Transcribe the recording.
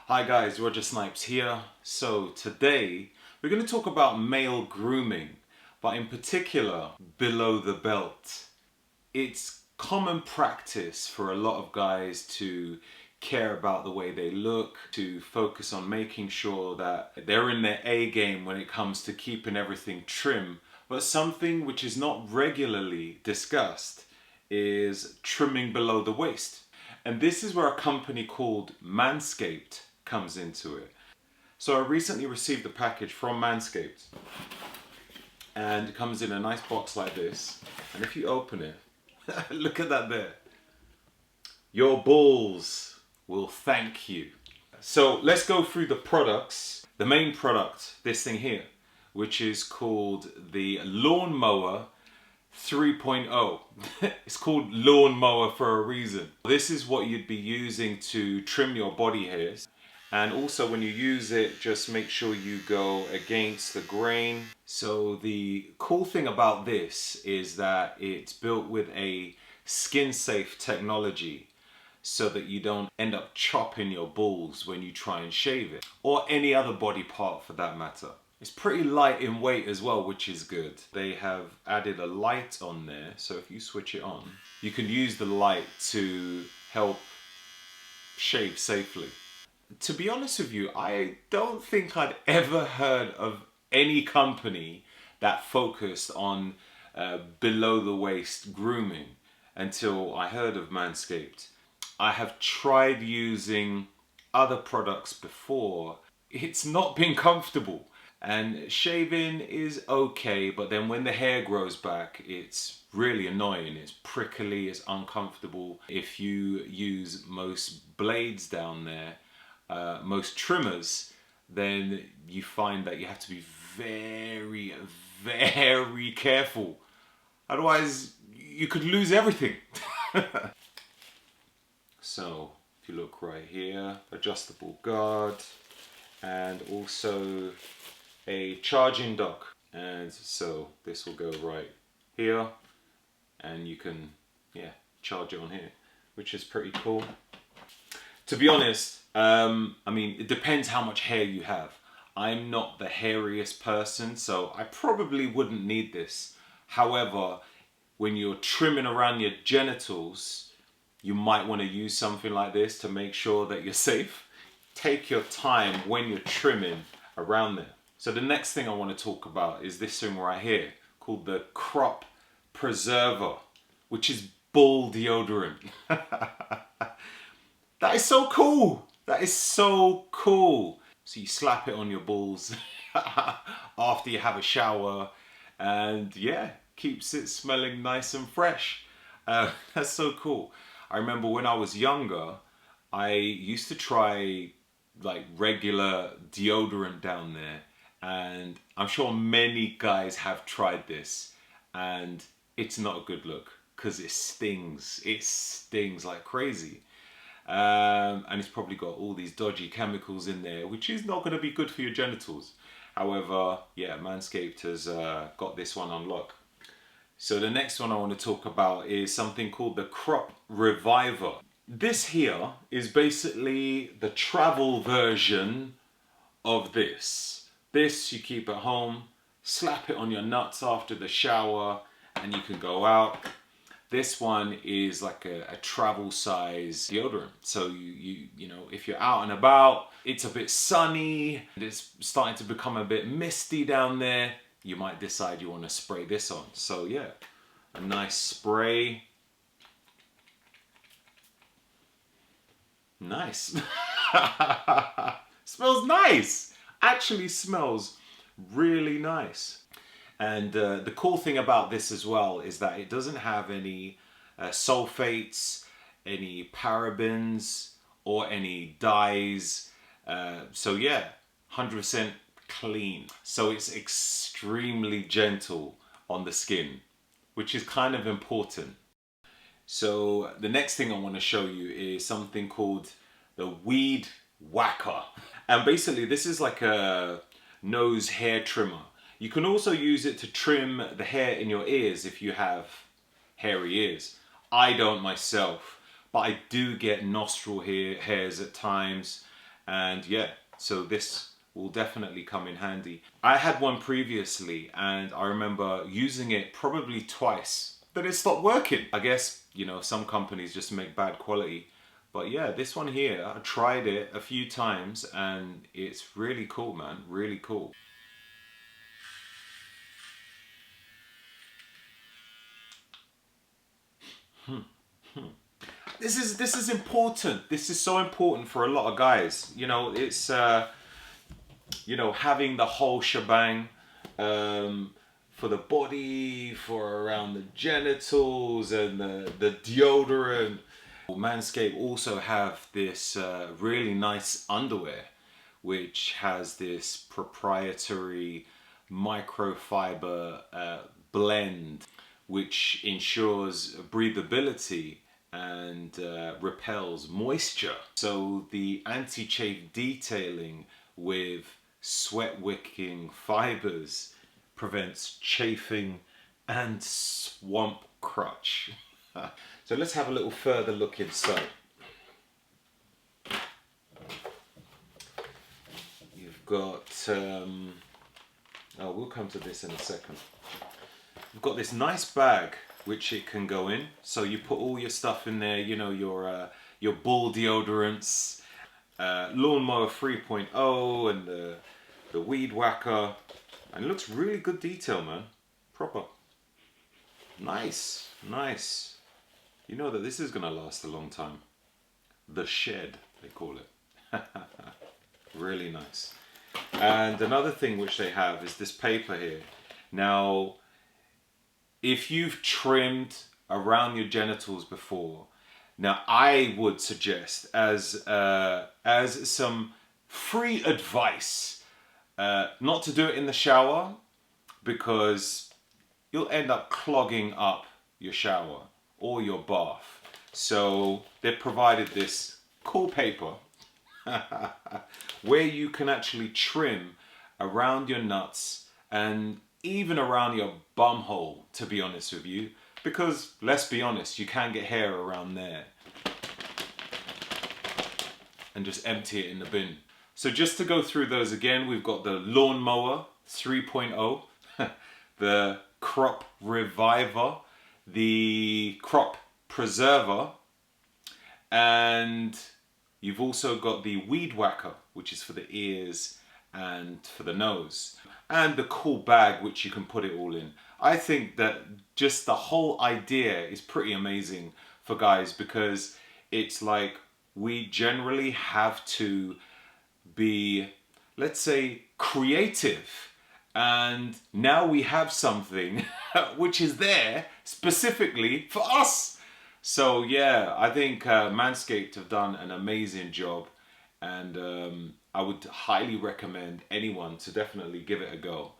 Hi guys, Roger Snipes here. So today we're going to talk about male grooming, but in particular below the belt. It's common practice for a lot of guys to care about the way they look, to focus on making sure that they're in their A game when it comes to keeping everything trim. But something which is not regularly discussed is trimming below the waist. And this is where a company called Manscaped comes into it. So I recently received a package from Manscaped and it comes in a nice box like this. And if you open it, look at that there. Your balls will thank you. So let's go through the products. The main product, this thing here, which is called the Lawnmower 3.0. It's called Lawnmower for a reason. This is what you'd be using to trim your body hairs. And also when you use it, just make sure you go against the grain. So the cool thing about this is that it's built with a skin safe technology so that you don't end up chopping your balls when you try and shave it, or any other body part for that matter. It's pretty light in weight as well, which is good. They have added a light on there, so if you switch it on, you can use the light to help shave safely. To be honest with you, I don't think I'd ever heard of any company that focused on below the waist grooming until I heard of Manscaped. I have tried using other products before. It's not been comfortable. And shaving is okay, but then when the hair grows back, it's really annoying. It's prickly, it's uncomfortable. If you use most blades down there, most trimmers, then you find that you have to be very, very careful. Otherwise, you could lose everything. So, if you look right here, adjustable guard, and also a charging dock. And so this will go right here, and you can, charge it on here, which is pretty cool. To be honest, I mean, it depends how much hair you have. I'm not the hairiest person, so I probably wouldn't need this. However, when you're trimming around your genitals, you might want to use something like this to make sure that you're safe. Take your time when you're trimming around there. So the next thing I want to talk about is this thing right here called the Crop Preserver, which is ball deodorant. That is so cool. That is so cool. So you slap it on your balls after you have a shower, and yeah, keeps it smelling nice and fresh. That's so cool. I remember when I was younger, I used to try like regular deodorant down there, and I'm sure many guys have tried this, and it's not a good look because it stings like crazy. And it's probably got all these dodgy chemicals in there, which is not going to be good for your genitals. However, yeah, Manscaped has got this one on lock. So the next one I want to talk about is something called the Crop Reviver. This here is basically the travel version of this. This you keep at home, slap it on your nuts after the shower, and you can go out. This one is like a travel size deodorant. So you know, if you're out and about, it's a bit sunny, and it's starting to become a bit misty down there, you might decide you want to spray this on. So yeah, a nice spray. Nice. Smells nice. Actually smells really nice. And the cool thing about this as well is that it doesn't have any sulfates, any parabens, or any dyes. So yeah, 100% clean. So it's extremely gentle on the skin, which is kind of important. So the next thing I want to show you is something called the Weed Whacker. And basically this is like a nose hair trimmer. You can also use it to trim the hair in your ears if you have hairy ears. I don't myself, but I do get nostril hairs at times, And yeah, so this will definitely come in handy. I had one previously and I remember using it probably twice. Then it stopped working. I guess, you know, some companies just make bad quality. But yeah, this one here, I tried it a few times and it's really cool, man. Really cool. This is important. This is so important for a lot of guys. You know, it's you know, having the whole shebang, for the body, for around the genitals, and the deodorant. Manscaped also have this really nice underwear, which has this proprietary microfiber blend, which ensures breathability and repels moisture. So the anti-chafe detailing with sweat wicking fibers prevents chafing and swamp crotch. So let's have a little further look inside. You've got, oh, we'll come to this in a second. You've got this nice bag which it can go in. So you put all your stuff in there, you know, your ball deodorants, lawnmower 3.0 and the weed whacker. And it looks really good detail, man. Proper. Nice, nice. You know that this is gonna last a long time. The shed, they call it. Really nice. And another thing which they have is this paper here. Now, if you've trimmed around your genitals before, now I would suggest as some free advice, not to do it in the shower because you'll end up clogging up your shower or your bath. So they've provided this cool paper where you can actually trim around your nuts and even around your bum hole, to be honest with you, because let's be honest, you can get hair around there, and just empty it in the bin. So just to go through those again, we've got the lawnmower 3.0, the crop reviver, the crop preserver, and you've also got the weed whacker, which is for the ears and for the nose, and the cool bag which you can put it all in. I think that just the whole idea is pretty amazing for guys, because it's like we generally have to be, let's say, creative, and now we have something which is there specifically for us. So yeah, I think Manscaped have done an amazing job, and I would highly recommend anyone to definitely give it a go.